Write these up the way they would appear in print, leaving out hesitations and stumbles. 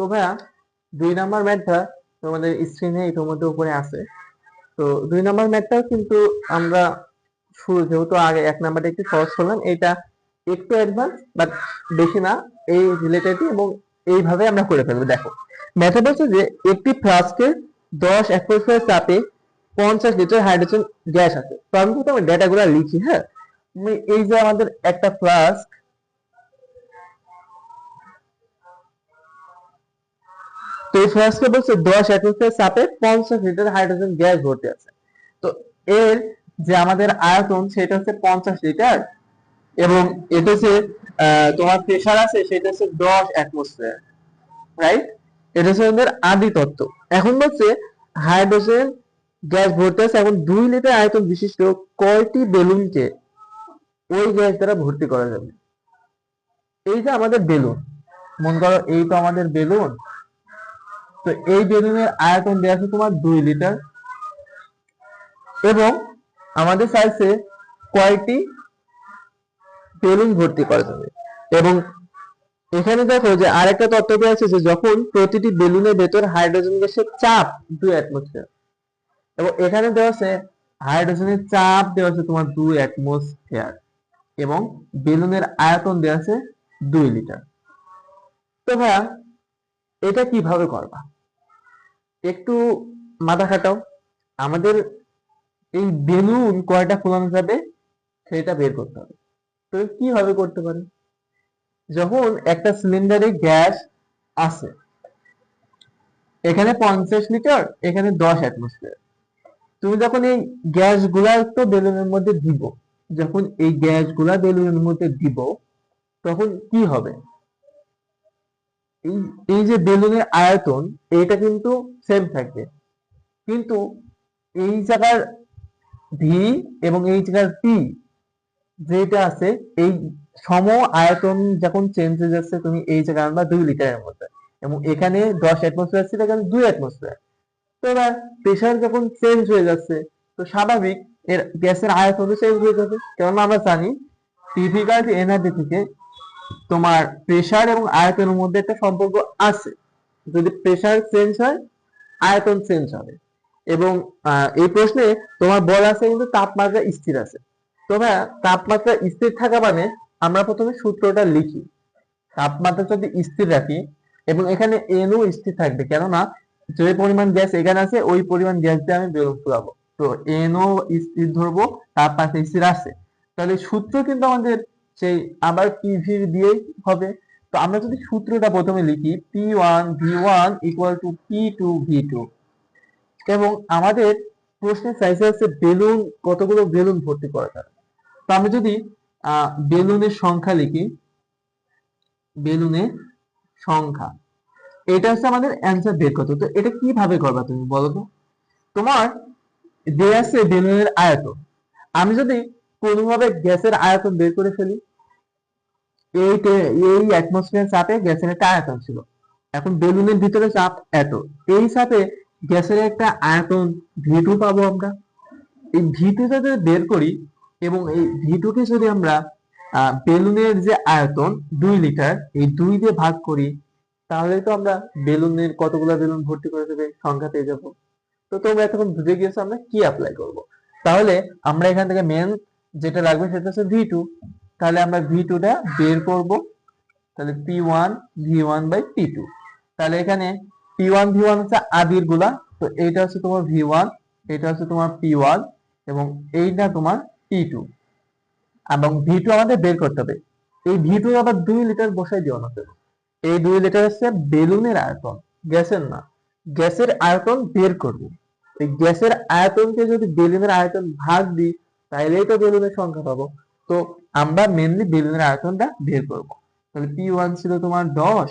তো ভাইয়া 2 নাম্বার ম্যাথটা তোমাদের স্ক্রিনে ইতিমধ্যে উপরে আছে। তো 2 নাম্বার ম্যাথটাও কিন্তু আমরা শুরু যেহেতু আগে 1 নাম্বারটা একটু সহজ করলাম, এটা একটু অ্যাডভান্স বাট বেশি না, এই রিলেটেডই এবং এইভাবে আমরা করে ফেলবো। দেখো ম্যাথে বলছে যে একটি ফ্লাস্কের 10 অ্যাটমসফিয়ার চাপে 50 লিটার হাইড্রোজেন গ্যাস আছে। তো আমি কিন্তু আমার ডেটাগুলো লিখি। হ্যাঁ, এই যে আমাদের একটা ফ্লাস্ক, তো এই ফ্লাস্কে বলছে 10 অ্যাটমসফিয়ার চাপে 50 লিটার হাইড্রোজেন গ্যাস ভর্তি আছে। তো এর যে আমাদের আয়তন সেটা হচ্ছে 50 লিটার, এবং এটা হচ্ছে তোমার প্রেসার আছে সেটা হচ্ছে 10 অ্যাটমসফিয়ার, রাইট? এটা হচ্ছে আমাদের আদি তত্ত্ব। এখন বলছে হাইড্রোজেন গ্যাস ভর্তি আছে, এখন 2 লিটার আয়তন বিশিষ্ট কয়টি বেলুনকে ওই গ্যাস দ্বারা ভর্তি করা যাবে? এই যে আমাদের বেলুন, মনে করো এই তো আমাদের বেলুন, তো এই বেলুনের আয়তন দেওয়া আছে তোমার 2 লিটার, এবং আমাদের চাইছে কয়টি বেলুন ভর্তি করা যাবে। এবং এখানে দেখো যে আরেকটা তথ্য দেওয়া আছে যে যখন প্রতিটি বেলুনের ভেতর হাইড্রোজেন গ্যাসের চাপ 2 অ্যাটমসফিয়ার, এবং এখানে দেওয়া আছে হাইড্রোজেনের চাপ দেওয়া আছে তোমার 2 অ্যাটমসফিয়ার, এবং বেলুনের আয়তন দেওয়া আছে 2 লিটার। তো ভাইয়া এটা কিভাবে করবা? একটু মাথা খাটাও। আমাদের এই বেলুন কয়টা ফোলানো যাবে সেটা বের করতে হবে। তো কিভাবে করতে পারি? যখন একটা সিলিন্ডারে গ্যাস আছে, এখানে 50 লিটার, এখানে 10 অ্যাটমসফিয়ার, তুমি যখন এই গ্যাস গুলা তো বেলুনের মধ্যে দিব, যখন এই গ্যাস গুলা বেলুনের মধ্যে দিব তখন কি হবে? এই এই যে বেলুনের আয়তন এটা কিন্তু সেম থাকবে, কিন্তু এই জায়গার ভি এবং এই জায়গার পি যেটা আছে, এই সম আয়তন যখন চেঞ্জ হয়ে যাচ্ছে, তুমি এই জায়গায় আনবা 2 লিটারের মধ্যে, এবং এখানে 10 অ্যাটমসফিয়ার ছিল, এখানে 2 অ্যাটমসফিয়ার। তো এবার প্রেশার যখন চেঞ্জ হয়ে যাচ্ছে, তো স্বাভাবিক এর গ্যাসের আয়তন চেঞ্জ হয়ে যাবে, কেননা আমরা জানি টিপিক্যাল এনার্জি থেকে তোমার প্রেশার এবং আয়তনের মধ্যে একটা সম্পর্ক আছে। যদি প্রেশার চেঞ্জ হয় আয়তন চেঞ্জ হবে। এবং এই প্রশ্নে তোমার বলা আছে কিন্তু তাপমাত্রা স্থির আছে। তো ভাইয়া তাপমাত্রা স্থির থাকা মানে আমরা প্রথমে সূত্রটা লিখি। তাপমাত্রা যদি স্থির রাখি, এবং এখানে এনও স্থির থাকবে, কেননা যে পরিমাণ গ্যাস এখানে আছে ওই পরিমাণ গ্যাস দিয়ে আমি বেলুন ফুলাবো, তো এনও স্থির ধরবো, তাপমাত্রা স্থির আছে। তাহলে সূত্র কিন্তু আমাদের সেই আবার পিভি দিয়েই হবে। তো আমরা যদি সূত্রটা প্রথমে লিখি, P1 V1 equal to P2 V2, এবং আমাদের প্রশ্নের চাইছে হচ্ছে বেলুন, কতগুলো বেলুন ভর্তি করা যাবে। তো আমরা যদি বেলুনের সংখ্যা লিখি, বেলুনের সংখ্যা, এটা হচ্ছে আমাদের অ্যান্সার বের করতে। তো এটা কিভাবে করবা তুমি বলো তো? তোমার দেয়া আছে বেলুনের আয়তন, আমি যদি কোনোভাবে গ্যাসের আয়তন বের করে ফেলি, এই অ্যাটমসফিয়ার চাপে গ্যাসের একটা আয়তন ছিল, এখন বেলুনের ভিতরে চাপ এত, এই চাপে গ্যাসের একটা আয়তন ভি2 পাবো আমরা। এই ভি2 যদি বের করি, এবং এই ভি2 কে যদি আমরা বেলুনের যে আয়তন 2 লিটার, এই 2 দিয়ে ভাগ করি, তাহলে তো আমরা বেলুনের কতগুলো বেলুন ভর্তি করে দেবে সংখ্যা পেয়ে যাবো। তো তোমরা এতক্ষণ বুঝে গিয়েছো আমরা কি অ্যাপ্লাই করব। তাহলে আমরা এখান থেকে মেন যেটা লাগবে সেটা হচ্ছে ভি2। তাহলে আমরা ভি2টা বের করব। তাহলে P1 V1/P2। তাহলে এখানে P1 V1 হচ্ছে আদির গুলা, তো এইটা হচ্ছে তোমার V1, এটা হচ্ছে তোমার P1, এবং এইটা তোমার P2, এবং ভি2 আমাদের বের করতে হবে। এই ভি2 আবার 2 লিটার বসাই দিও না কেন? এই 2 লিটার হচ্ছে বেলুনের আয়তন, গ্যাসের না। গ্যাসের আয়তন বের করব। এই গ্যাসের আয়তনকে যদি বেলুনের আয়তন ভাগ দিই, তাহলেই তো বেলুনের সংখ্যা পাবো। তো আমরা মেনলি বেলুনের আয়তনটা বের করব। তাহলে P1 ছিল তোমার 10,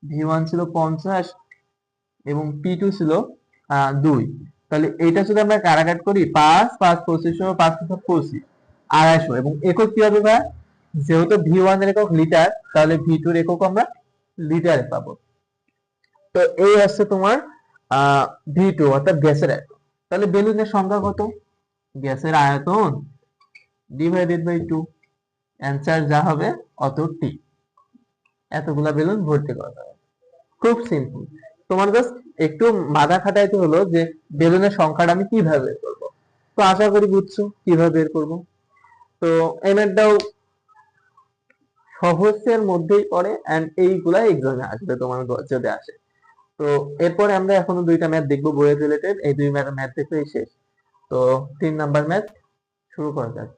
V1 ছিল 50, এবং P2 ছিল 2। তাহলে এইটা যদি আমরা কারাকাট করি, 5 5 25, 5 25, 250, এবং একক কি হবে ভাই? যেহেতু V1 এর একক লিটার, তাহলে V2 এর একক আমরা লিটারে পাবো। তো এই হচ্ছে তোমার V2 অর্থাৎ গ্যাসের আয়তন। তাহলে বেলুনের সংখ্যা কত? গ্যাসের আয়তন ডিভাইডেড বাই 2, অ্যান্সার যা হবে অত টি, এতগুলা বেলুন ভর্তি করা যাবে। খুব সিম্পল। তোমার জাস্ট একটু মাথা খাটাইতে হলো যে বেলুনের সংখ্যাটা আমি কিভাবে বের করবো। তো আশা করি বুঝছো কিভাবে বের করবো। তো এই ম্যাথটাও সহজের মধ্যেই পড়ে, এন্ড এইগুলা এক্সামে আসবে তোমার যদি আসে। তো এরপরে আমরা এখনো দুইটা ম্যাথ দেখবো বইয়ের রিলেটেড, এই দুই ম্যাথ দেখলেই শেষ। তো 3 নাম্বার ম্যাথ শুরু করা যাক।